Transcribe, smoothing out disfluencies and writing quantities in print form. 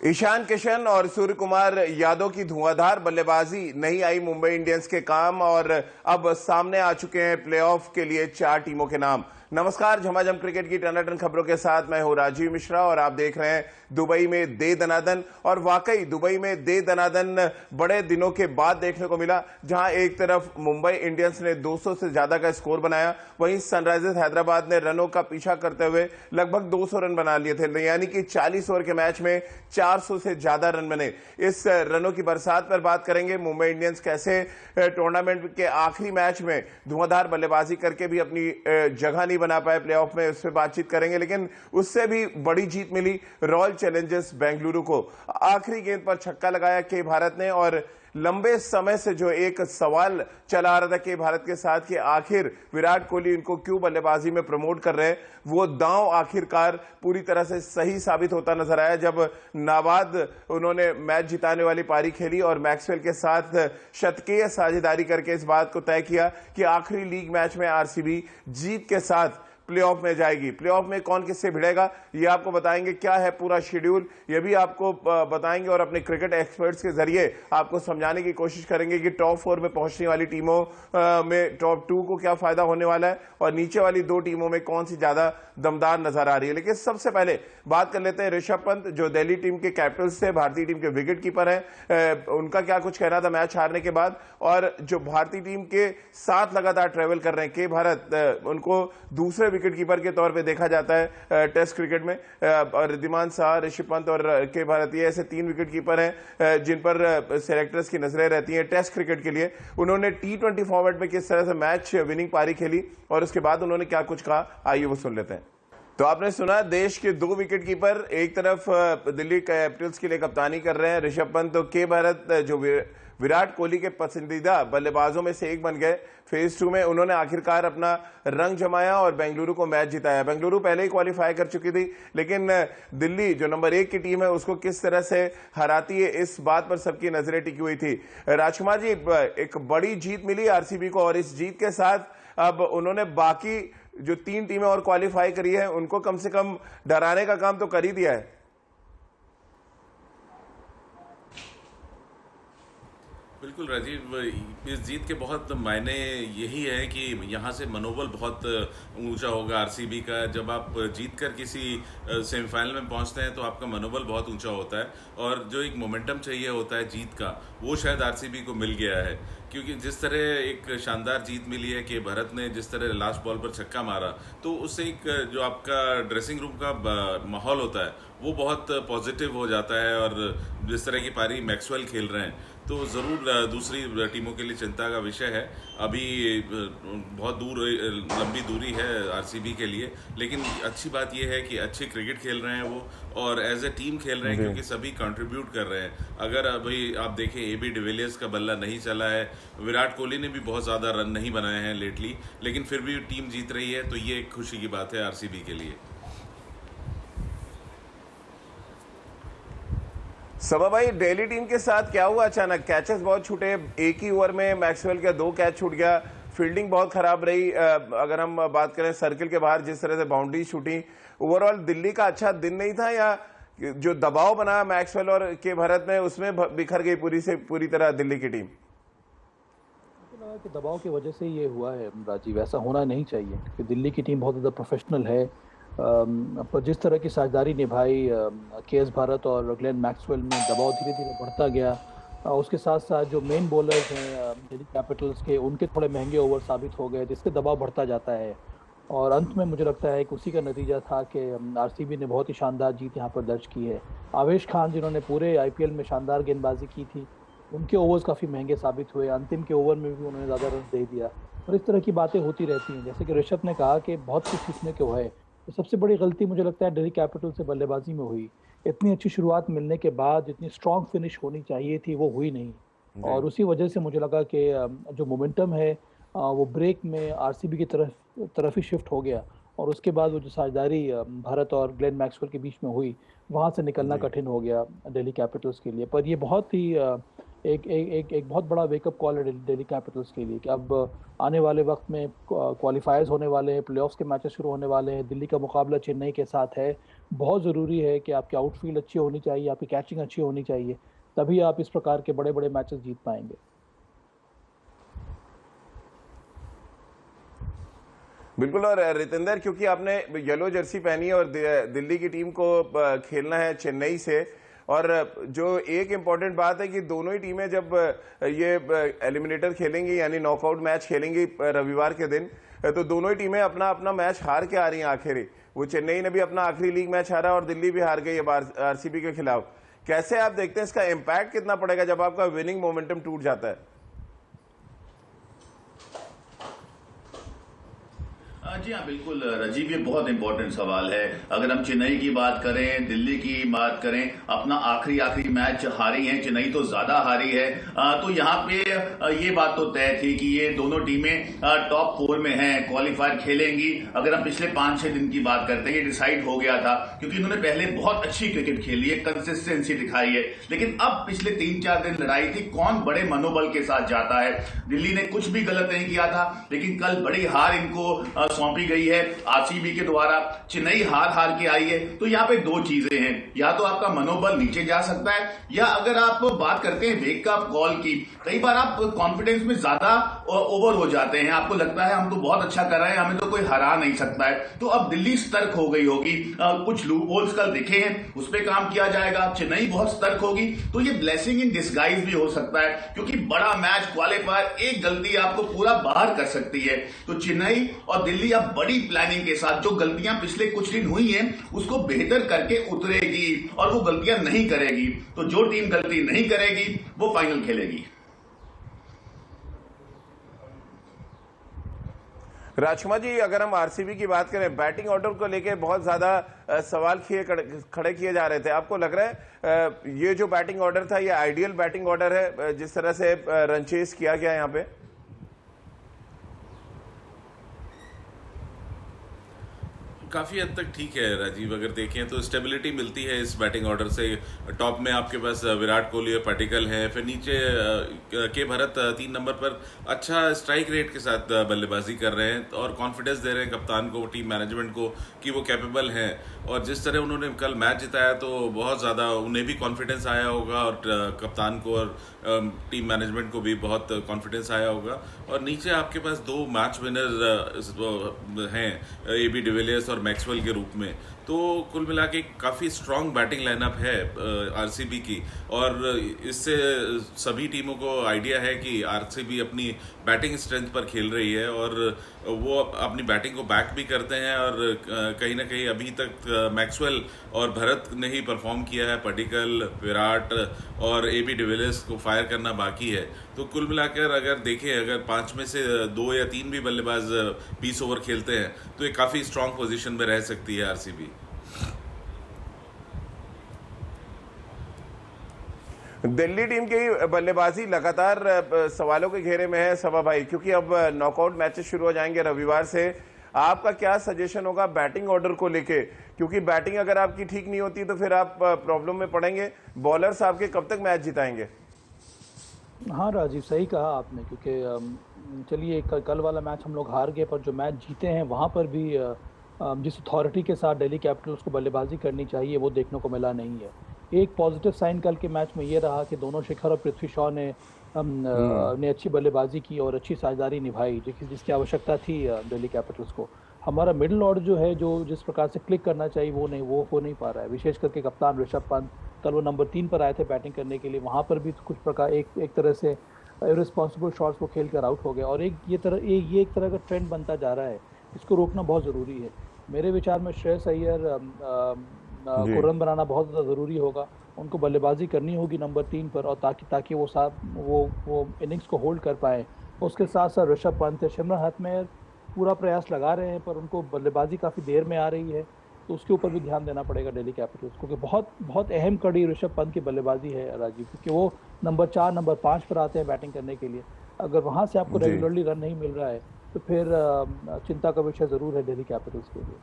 ईशान किशन और सूर्य कुमार यादव की धुआंधार बल्लेबाजी नहीं आई मुंबई इंडियंस के काम और अब सामने आ चुके हैं प्लेऑफ के लिए 4 टीमों के नाम। नमस्कार, झमाझम क्रिकेट की टनाटन खबरों के साथ मैं हूं राजीव मिश्रा और आप देख रहे हैं दुबई में दे दनादन। और वाकई दुबई में दे दनादन बड़े दिनों के बाद देखने को मिला, जहां एक तरफ मुंबई इंडियंस ने 200 से ज्यादा का स्कोर बनाया, वहीं सनराइजर्स हैदराबाद ने रनों का पीछा करते हुए लगभग 200 रन बना लिए थे। यानी कि 40 ओवर के मैच में 400 से ज्यादा रन बने। इस रनों की बरसात पर बात करेंगे। मुंबई इंडियंस कैसे टूर्नामेंट के आखिरी मैच में धुआंधार बल्लेबाजी करके भी अपनी जगह नहीं बना पाए प्लेऑफ में, उस पर बातचीत करेंगे। लेकिन उससे भी बड़ी जीत मिली रॉयल चैलेंजर्स बेंगलुरु को। आखिरी गेंद पर छक्का लगाया के भारत ने और लंबे समय से जो एक सवाल चला आ रहा था कि भारत के साथ कि आखिर विराट कोहली इनको क्यों बल्लेबाजी में प्रमोट कर रहे हैं, वो दांव आखिरकार पूरी तरह से सही साबित होता नजर आया जब नाबाद उन्होंने मैच जिताने वाली पारी खेली और मैक्सवेल के साथ शतकीय साझेदारी करके इस बात को तय किया कि आखिरी लीग मैच में आरसीबी जीत के साथ प्लेऑफ में जाएगी। प्लेऑफ में कौन किससे भिड़ेगा ये आपको बताएंगे, क्या है पूरा शेड्यूल ये भी आपको बताएंगे और अपने क्रिकेट एक्सपर्ट्स के जरिए आपको समझाने की कोशिश करेंगे कि टॉप 4 में पहुंचने वाली टीमों में टॉप 2 को क्या फायदा होने वाला है और नीचे वाली 2 टीमों में कौन सी ज्यादा दमदार नजर आ रही है। लेकिन सबसे पहले बात कर लेते हैं ऋषभ पंत, जो दिल्ली टीम के कैप्टन थे, भारतीय टीम के विकेट कीपर हैं। उनका क्या कुछ कहना था मैच हारने के बाद, और जो भारतीय टीम के साथ लगातार ट्रेवल कर रहे हैं के भारत, उनको दूसरे विकेट कीपर के तौर पे देखा जाता है टेस्ट क्रिकेट में। रिद्धिमान शाह, ऋषभ पंत और के भारत, ये ऐसे 3 विकेट कीपर हैं जिन पर सेलेक्टर्स की नजरें रहती हैं टेस्ट क्रिकेट के लिए। उन्होंने T20 फॉर्मेट में किस तरह से मैच विनिंग पारी खेली और उसके बाद उन्होंने क्या कुछ कहा, आइए वो सुन लेते हैं। तो आपने सुना, देश के 2 विकेट कीपर एक तरफ दिल्ली कैपिटल्स के लिए कप्तानी कर रहे हैं ऋषभ पंत, तो के भारत जो विराट कोहली के पसंदीदा बल्लेबाजों में से एक बन गए। फेज 2 में उन्होंने आखिरकार अपना रंग जमाया और बेंगलुरु को मैच जिताया। बेंगलुरु पहले ही क्वालिफाई कर चुकी थी, लेकिन दिल्ली जो नंबर 1 की टीम है उसको किस तरह से हराती है इस बात पर सबकी नजरें टिकी हुई थी। राजकुमार जी, एक बड़ी जीत मिली आरसीबी को और इस जीत के साथ अब उन्होंने बाकी जो 3 टीमें और क्वालिफाई करी है उनको कम से कम डराने का काम तो कर ही दिया है। बिल्कुल राजीव, इस जीत के बहुत मायने यही है कि यहाँ से मनोबल बहुत ऊंचा होगा आरसीबी का। जब आप जीत कर किसी सेमीफाइनल में पहुँचते हैं तो आपका मनोबल बहुत ऊंचा होता है और जो एक मोमेंटम चाहिए होता है जीत का, वो शायद आरसीबी को मिल गया है। क्योंकि जिस तरह एक शानदार जीत मिली है कि भारत ने जिस तरह लास्ट बॉल पर छक्का मारा, तो उससे एक जो आपका ड्रेसिंग रूम का माहौल होता है वो बहुत पॉजिटिव हो जाता है। और जिस तरह की पारी मैक्सवेल खेल रहे हैं तो ज़रूर दूसरी टीमों के लिए चिंता का विषय है। अभी बहुत लंबी दूरी है आरसीबी के लिए, लेकिन अच्छी बात यह है कि अच्छी क्रिकेट खेल रहे हैं वो और एज ए टीम खेल रहे हैं क्योंकि सभी कंट्रीब्यूट कर रहे हैं। अगर अभी आप देखें AB डिविलियर्स का बल्ला नहीं चला है, विराट कोहली ने भी बहुत ज़्यादा रन नहीं बनाए हैं लेटली, लेकिन फिर भी टीम जीत रही है, तो ये एक खुशी की बात है आरसीबी के लिए। सबा भाई, दिल्ली टीम के साथ क्या हुआ अचानक? कैचेस बहुत छूटे, एक ही ओवर में मैक्सवेल का 2 कैच छूट गया, फील्डिंग बहुत खराब रही। अगर हम बात करें सर्किल के बाहर जिस तरह से बाउंड्री शूटी, ओवरऑल दिल्ली का अच्छा दिन नहीं था या जो दबाव बना मैक्सवेल और के भारत में उसमें बिखर गई पूरी तरह दिल्ली की टीम? कि दबाव की वजह से ये हुआ है राजीव, ऐसा होना नहीं चाहिए क्योंकि दिल्ली की टीम बहुत ज़्यादा प्रोफेशनल है। पर जिस तरह की साझेदारी निभाई केएस भारत और ग्लेन मैक्सवेल में, दबाव धीरे धीरे बढ़ता गया। उसके साथ साथ जो मेन बॉलर्स हैं दिल्ली कैपिटल्स के, उनके थोड़े महंगे ओवर साबित हो गए जिससे दबाव बढ़ता जाता है। और अंत में मुझे लगता है कि उसी का नतीजा था कि आरसीबी ने बहुत ही शानदार जीत यहाँ पर दर्ज की है। आवेश खान जिन्होंने पूरे आईपीएल में शानदार गेंदबाजी की थी, उनके ओवर्स काफ़ी महंगे साबित हुए। अंतिम के ओवर में भी उन्होंने ज़्यादा रन दे दिया और इस तरह की बातें होती रहती हैं। जैसे कि ऋषभ ने कहा कि बहुत कुछ सीखने को है, तो सबसे बड़ी गलती मुझे लगता है दिल्ली कैपिटल से बल्लेबाजी में हुई। इतनी अच्छी शुरुआत मिलने के बाद जितनी स्ट्रॉन्ग फिनिश होनी चाहिए थी वो हुई नहीं, और उसी वजह से मुझे लगा कि जो मोमेंटम है वो ब्रेक में आरसीबी की तरफ ही शिफ्ट हो गया। और उसके बाद वो जो साझेदारी भारत और ग्लेन मैक्सवेल के बीच में हुई, वहाँ से निकलना कठिन हो गया दिल्ली कैपिटल्स के लिए। पर ये बहुत ही एक बहुत बड़ा वेकअप कॉल है दिल्ली कैपिटल्स के लिए कि अब आने वाले वक्त में क्वालिफायर्स होने वाले हैं, प्लेऑफ्स के मैचेस शुरू होने वाले हैं, दिल्ली का मुकाबला चेन्नई के साथ है। बहुत ज़रूरी है कि आपकी आउटफील्ड अच्छी होनी चाहिए, आपकी कैचिंग अच्छी होनी चाहिए, तभी आप इस प्रकार के बड़े बड़े मैचेस जीत पाएंगे। बिल्कुल। और रितेंद्र, क्योंकि आपने येलो जर्सी पहनी है और दिल्ली की टीम को खेलना है चेन्नई से, और जो एक इम्पॉर्टेंट बात है कि दोनों ही टीमें जब ये एलिमिनेटर खेलेंगी यानी नॉकआउट मैच खेलेंगी रविवार के दिन, तो दोनों ही टीमें अपना अपना मैच हार के आ रही हैं आखिरी। वो चेन्नई ने भी अपना आखिरी लीग मैच हारा और दिल्ली भी हार गई है आरसीबी के खिलाफ। कैसे आप देखते हैं इसका इम्पैक्ट कितना पड़ेगा जब आपका विनिंग मोमेंटम टूट जाता है? जी हाँ, बिल्कुल राजीव, ये बहुत इंपॉर्टेंट सवाल है। अगर हम चेन्नई की बात करें, दिल्ली की बात करें, अपना आखिरी मैच हारी है, चेन्नई तो ज्यादा हारी है। तो यहाँ पे ये बात तो तय थी कि ये दोनों टीमें टॉप 4 में हैं, क्वालिफायर खेलेंगी। अगर हम पिछले 5-6 दिन की बात करते हैं, ये डिसाइड हो गया था क्योंकि इन्होंने पहले बहुत अच्छी क्रिकेट खेली है, कंसिस्टेंसी दिखाई है। लेकिन अब पिछले 3-4 दिन लड़ाई थी कौन बड़े मनोबल के साथ जाता है। दिल्ली ने कुछ भी गलत नहीं किया था, लेकिन कल बड़ी हार इनको सौंपी गई है आरसीबी के द्वारा। चेन्नई हार के आई है। तो यहाँ पे दो चीजें हैं, या तो आपका मनोबल नीचे जा सकता है, या अगर आप बात करते हैं वेकअप कॉल की, कई बार आप कॉन्फिडेंस में ज्यादा ओवर हो जाते हैं, आपको लगता है हम तो बहुत अच्छा कर रहे हैं, हमें तो कोई हरा नहीं सकता है। तो अब दिल्ली सतर्क हो गई होगी, कुछ लूप होल्स कल दिखे हैं, उस पर काम किया जाएगा। चेन्नई बहुत सतर्क होगी, तो ये ब्लेसिंग इन डिस्गाइज भी हो सकता है, क्योंकि बड़ा मैच क्वालिफायर, एक गलती आपको पूरा बाहर कर सकती है। तो चेन्नई और दिल्ली अब बड़ी प्लानिंग के साथ जो गलतियां पिछले कुछ दिन हुई हैं उसको बेहतर करके उतरेगी और वो गलतियां नहीं करेगी। तो जो टीम गलती नहीं करेगी वो फाइनल खेलेगी। राजकुमार जी, अगर हम आरसीबी की बात करें, बैटिंग ऑर्डर को लेकर बहुत ज्यादा सवाल खड़े किए जा रहे थे। आपको लग रहा है ये जो बैटिंग ऑर्डर था ये आइडियल बैटिंग ऑर्डर है जिस तरह से रन चेस किया गया यहाँ पे? काफ़ी हद तक ठीक है राजीव। अगर देखें तो स्टेबिलिटी मिलती है इस बैटिंग ऑर्डर से। टॉप में आपके पास विराट कोहली और पाटिकल है, फिर नीचे के भरत 3 नंबर पर अच्छा स्ट्राइक रेट के साथ बल्लेबाजी कर रहे हैं और कॉन्फिडेंस दे रहे हैं कप्तान को, टीम मैनेजमेंट को कि वो कैपेबल हैं। और जिस तरह उन्होंने कल मैच जिताया तो बहुत ज़्यादा उन्हें भी कॉन्फिडेंस आया होगा और कप्तान को और टीम मैनेजमेंट को भी बहुत कॉन्फिडेंस आया होगा। और नीचे आपके पास 2 मैच विनर हैं, AB डिविलियर्स और मैक्सवेल के रूप में। तो कुल मिला के काफ़ी स्ट्रॉन्ग बैटिंग लाइनअप है आरसीबी की, और इससे सभी टीमों को आइडिया है कि आरसीबी अपनी बैटिंग स्ट्रेंथ पर खेल रही है और वो अपनी बैटिंग को बैक भी करते हैं। और कहीं ना कहीं अभी तक मैक्सवेल और भरत ने ही परफॉर्म किया है, पाटिकल, विराट और AB डिविलियर्स को फायर करना बाकी है। तो कुल मिलाकर अगर देखें, अगर 5 में से 2 या 3 भी बल्लेबाज 20 ओवर खेलते हैं तो ये काफ़ी स्ट्रांग पोजीशन में रह सकती है आरसीबी। दिल्ली टीम की बल्लेबाजी लगातार सवालों के घेरे में है सभा भाई, क्योंकि अब नॉकआउट मैचेस शुरू हो जाएंगे रविवार से। आपका क्या सजेशन होगा बैटिंग ऑर्डर को लेके, क्योंकि बैटिंग अगर आपकी ठीक नहीं होती तो फिर आप प्रॉब्लम में पड़ेंगे। बॉलर्स आपके कब तक मैच जिताएंगे? हाँ राजीव, सही कहा आपने, क्योंकि चलिए कल वाला मैच हम लोग हार गए, पर जो मैच जीते हैं वहाँ पर भी जिस अथॉरिटी के साथ दिल्ली कैपिटल्स को बल्लेबाजी करनी चाहिए वो देखने को मिला नहीं है। एक पॉजिटिव साइन कल के मैच में ये रहा कि दोनों शिखर और पृथ्वी शॉ ने अच्छी बल्लेबाजी की और अच्छी साझेदारी निभाई, जिसकी आवश्यकता थी दिल्ली कैपिटल्स को। हमारा मिडिल ऑर्डर जो है, जो जिस प्रकार से क्लिक करना चाहिए वो हो नहीं पा रहा है। विशेष करके कप्तान ऋषभ पंत, कल वो नंबर 3 पर आए थे बैटिंग करने के लिए, वहाँ पर भी कुछ प्रकार एक तरह से इररिस्पॉन्सिबल शॉट्स वो खेल कर आउट हो गए और ये एक तरह का ट्रेंड बनता जा रहा है। इसको रोकना बहुत ज़रूरी है। मेरे विचार में श्रेयस अय्यर को रन बनाना बहुत ज़्यादा ज़रूरी होगा, उनको बल्लेबाजी करनी होगी नंबर 3 पर, और ताकि वो इनिंग्स को होल्ड कर पाएँ। उसके साथ साथ ऋषभ पंत, शिमरन हेटमेयर पूरा प्रयास लगा रहे हैं, पर उनको बल्लेबाजी काफ़ी देर में आ रही है, तो उसके ऊपर भी ध्यान देना पड़ेगा दिल्ली कैपिटल्स को, क्योंकि बहुत अहम कड़ी ऋषभ पंत की बल्लेबाजी है राजीव, क्योंकि वो नंबर 4, नंबर 5 पर आते हैं बैटिंग करने के लिए। अगर वहाँ से आपको रेगुलरली रन नहीं मिल रहा है तो फिर चिंता का विषय ज़रूर है दिल्ली कैपिटल्स के लिए।